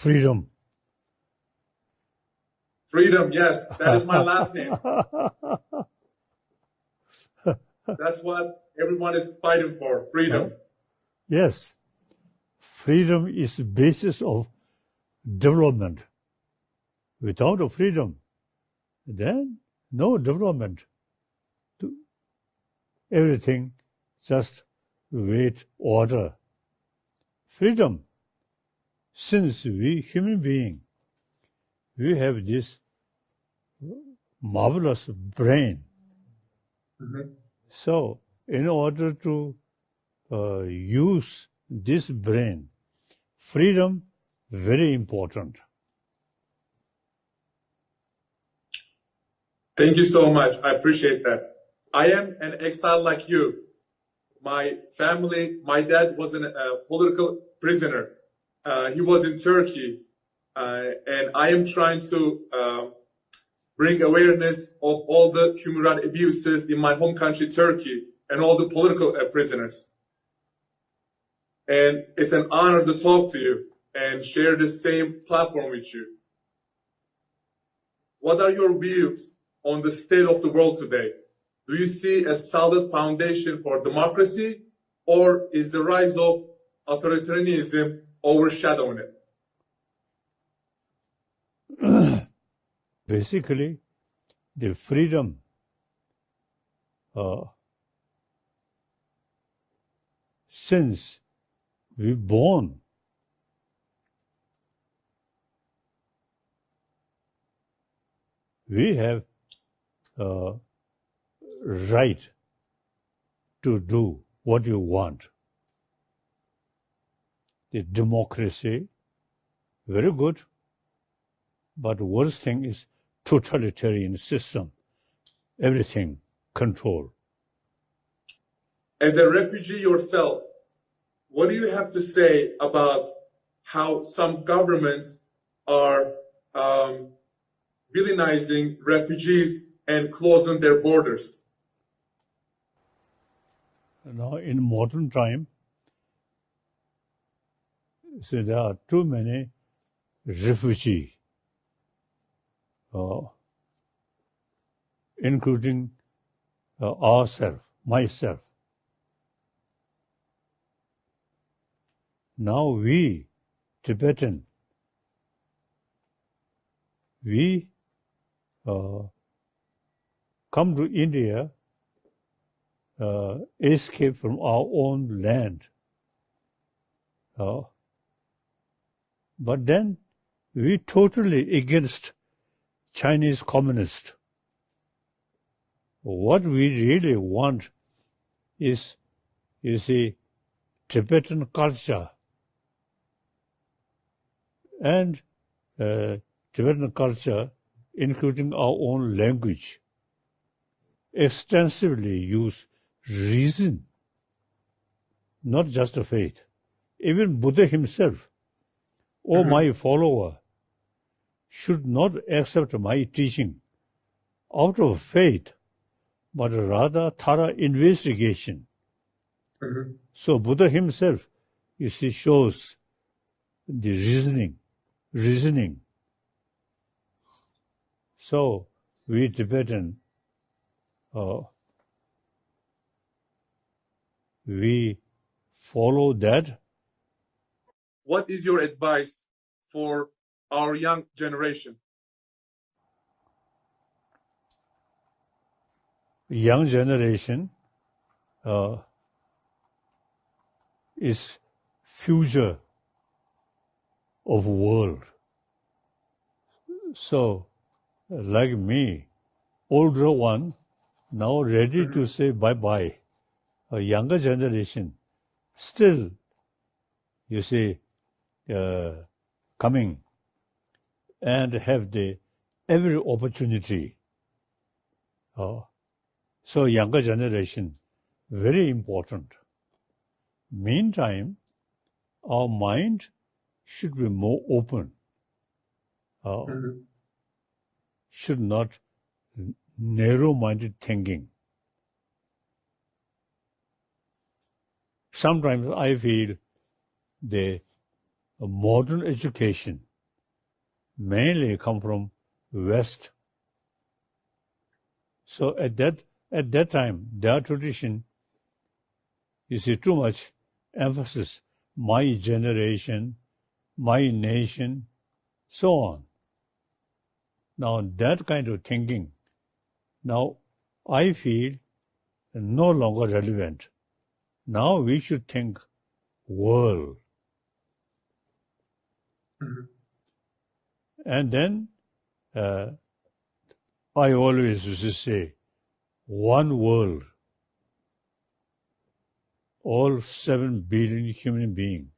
Freedom. Freedom, yes, that is my last name. That's what everyone is fighting for, freedom. Yes. Freedom is the basis of development. Without freedom, then no development. Everything just wait, order. Freedom. Since we human beings, we have this marvelous brain. So, in order to use this brain, freedom very important. Thank you so much. I appreciate that. I am an exile like you. My family, my dad was a political prisoner. He was in Turkey. And I am trying to bring awareness of all the human rights abuses in my home country, Turkey, and all the political prisoners. And it's an honor to talk to you and share the same platform with you. What are your views on the state of the world today? Do you see a solid foundation for democracy, or is the rise of authoritarianism overshadowing it? Basically, the freedom since we born, we have right to do what you want. The democracy, very good, but the worst thing is totalitarian system. Everything control. As a refugee yourself, what do you have to say about how some governments are villainizing refugees and closing their borders? Now, in modern time, so there are too many refugees, including ourselves, myself. Now we, Tibetan, we come to India, escape from our own land. But then we totally against Chinese communists. What we really want is, you see, Tibetan culture. And Tibetan culture, including our own language, extensively use reason, not just faith. Even Buddha himself, or my follower, should not accept my teaching out of faith, but rather thorough investigation. So Buddha himself, you see, shows the reasoning. So we Tibetan, we follow that. What is your advice for our young generation? Young generation is future of world. So, like me, older one, now ready to say bye-bye. A younger generation, still, you see, coming and have the every opportunity. So younger generation, very important. Meantime, our mind should be more open. Should not narrow-minded thinking. Sometimes I feel the modern education mainly come from West. So at that time, their tradition, you see, too much emphasis, my generation, my nation, so on. Now that kind of thinking, now I feel no longer relevant. Now we should think world. And then I always used to say, one world, all 7 billion human beings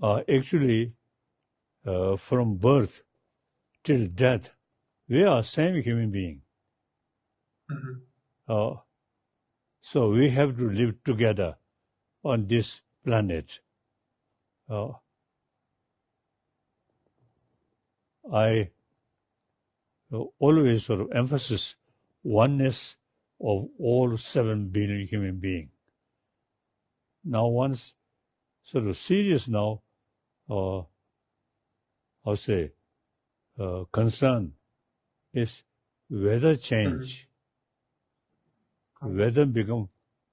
are actually from birth till death, we are same human being. So we have to live together on this planet. I always sort of emphasize oneness of all 7 billion human beings. Now, once sort of serious now, I'll say, concern is weather change. Weather become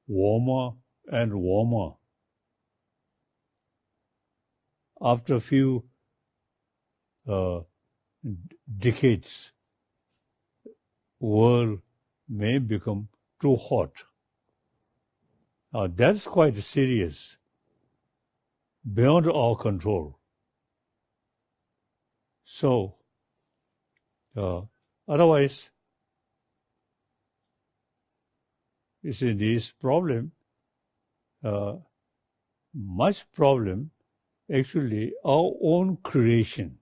warmer and warmer. After a few decades, world may become too hot. Now that's quite serious, beyond our control. So, otherwise, you see, this problem, much problem, actually our own creation.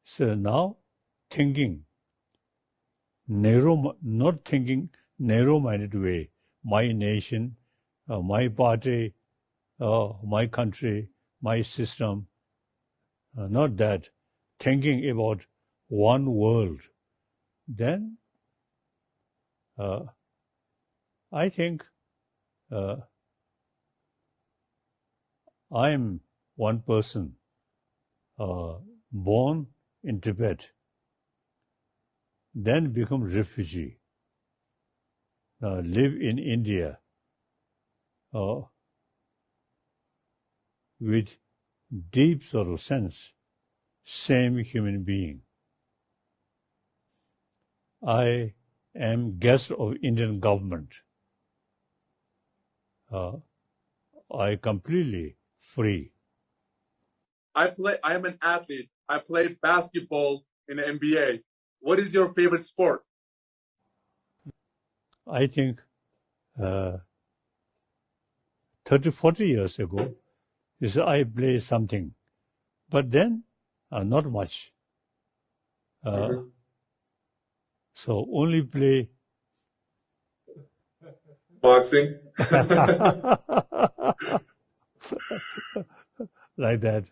So now, thinking not thinking narrow-minded way, my nation, my party, my country, my system, not that, thinking about one world, then I think I am one person born in Tibet, then become refugee, live in India with deep sort of sense, same human being. I am guest of Indian government. I completely free. I am an athlete. I play basketball in the NBA. What is your favorite sport? I think 30, 40 years ago, I played something, but then not much. So only play boxing. Like that.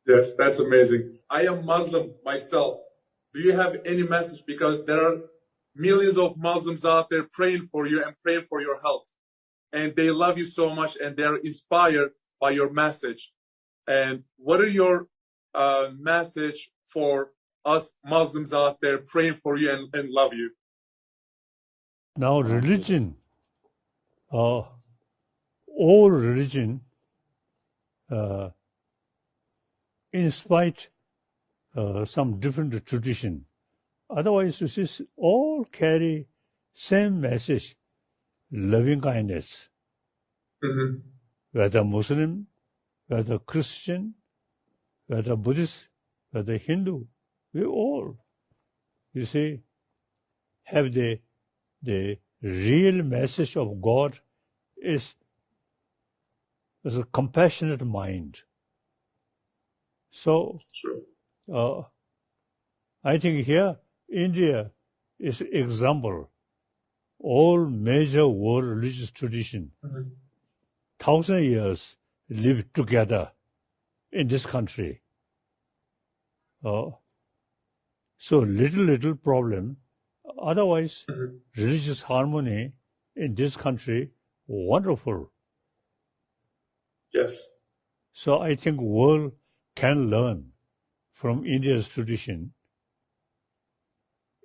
Yes, that's amazing. I am Muslim myself. Do you have any message? Because there are millions of Muslims out there praying for you and praying for your health. And they love you so much and they're inspired by your message. And what are your message for us Muslims out there praying for you and love you? Now religion, all religion, in spite some different tradition, otherwise this is all carry same message, loving kindness. Whether Muslim, whether Christian, whether Buddhist, whether Hindu, we all, you see, have the real message of God is a compassionate mind. So, I think here, India is example. All major world religious tradition, 1,000 years live together in this country. So little problem. Otherwise, religious harmony in this country, wonderful. Yes. So I think world can learn from India's tradition,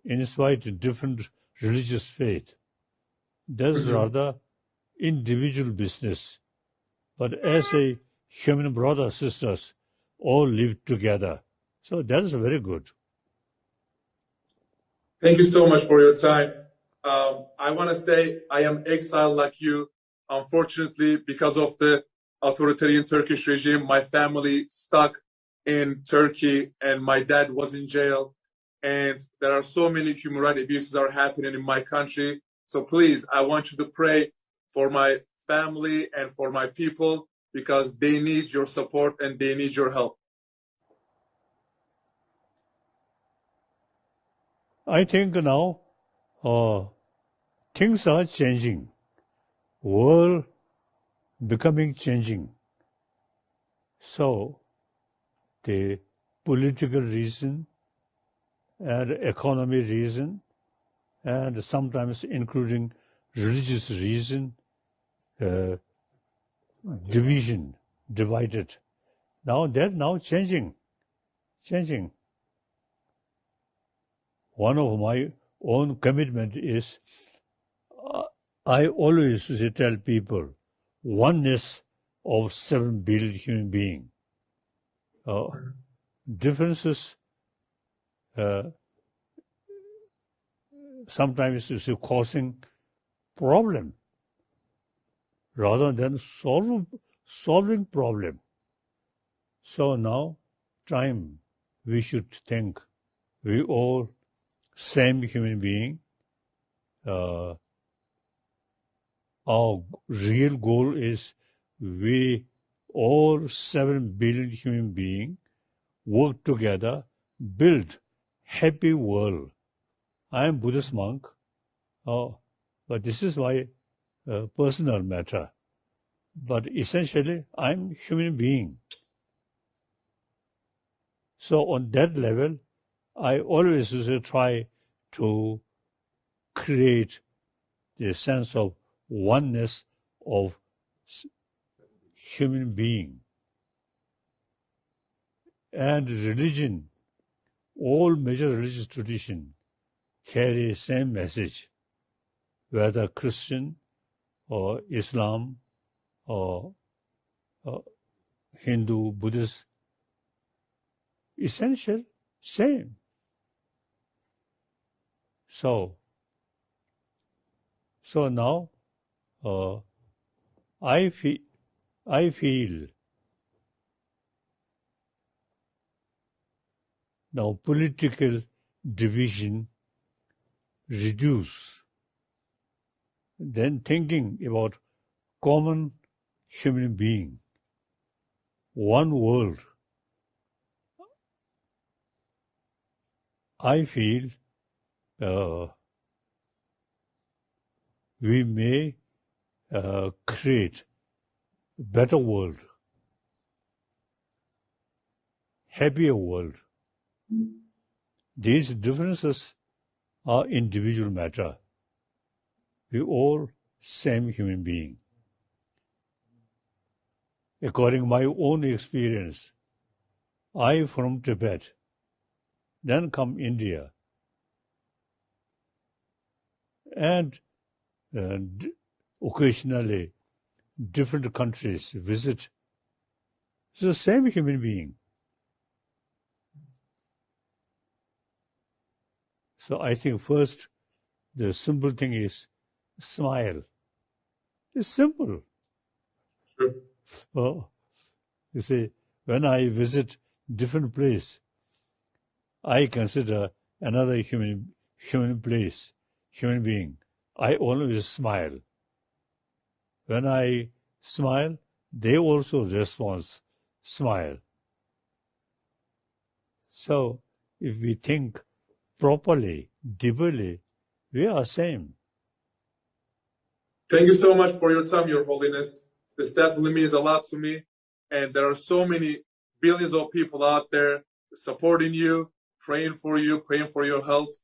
in spite of different religious faith, that's rather individual business. But as a human brothers, sisters, all live together. So that is very good. Thank you so much for your time. I want to say I am exiled like you. Unfortunately, because of the authoritarian Turkish regime, my family stuck in Turkey and my dad was in jail. And there are so many human rights abuses are happening in my country. So please, I want you to pray for my family and for my people because they need your support and they need your help. I think now things are changing. World becoming changing. So the political reason and economy reason and sometimes including religious reason, divided. Now they're changing. One of my own commitment is I always tell people oneness of 7 billion human beings. Differences sometimes is causing problem rather than solving problem. So now time we should think we all same human being. Our real goal is we all 7 billion human beings work together, build happy world. I am Buddhist monk, but this is my personal matter. But essentially, I'm human being. So on that level, I always try to create the sense of oneness of human being. And religion, all major religious traditions carry same message, whether Christian or Islam or Hindu, Buddhist, essential, same. So now I feel now political division reduce, then thinking about common human being, one world. I feel we may create a better world, happier world. These differences are individual matter. We all same human being. According to my own experience, I from Tibet, then come India, and occasionally different countries visit. It's the same human being. So I think first, the simple thing is smile. It's simple. Sure. Well, you see, when I visit different place, I consider another human being. I always smile. When I smile, they also respond, smile. So if we think properly, deeply, we are same. Thank you so much for your time, Your Holiness. This definitely means a lot to me. And there are so many billions of people out there supporting you, praying for your health.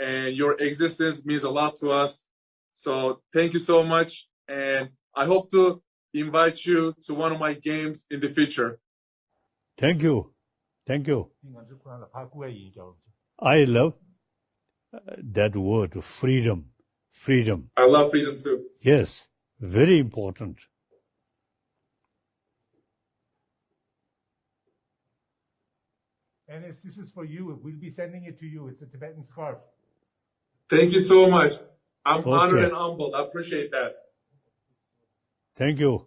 And your existence means a lot to us. So thank you so much. And I hope to invite you to one of my games in the future. Thank you. Thank you. I I love that word, freedom. Freedom. I love freedom too. Yes, very important. Enes, this is for you. We'll be sending it to you. It's a Tibetan scarf. Thank you so much. I'm Okay. honored and humbled. I appreciate that. Thank you.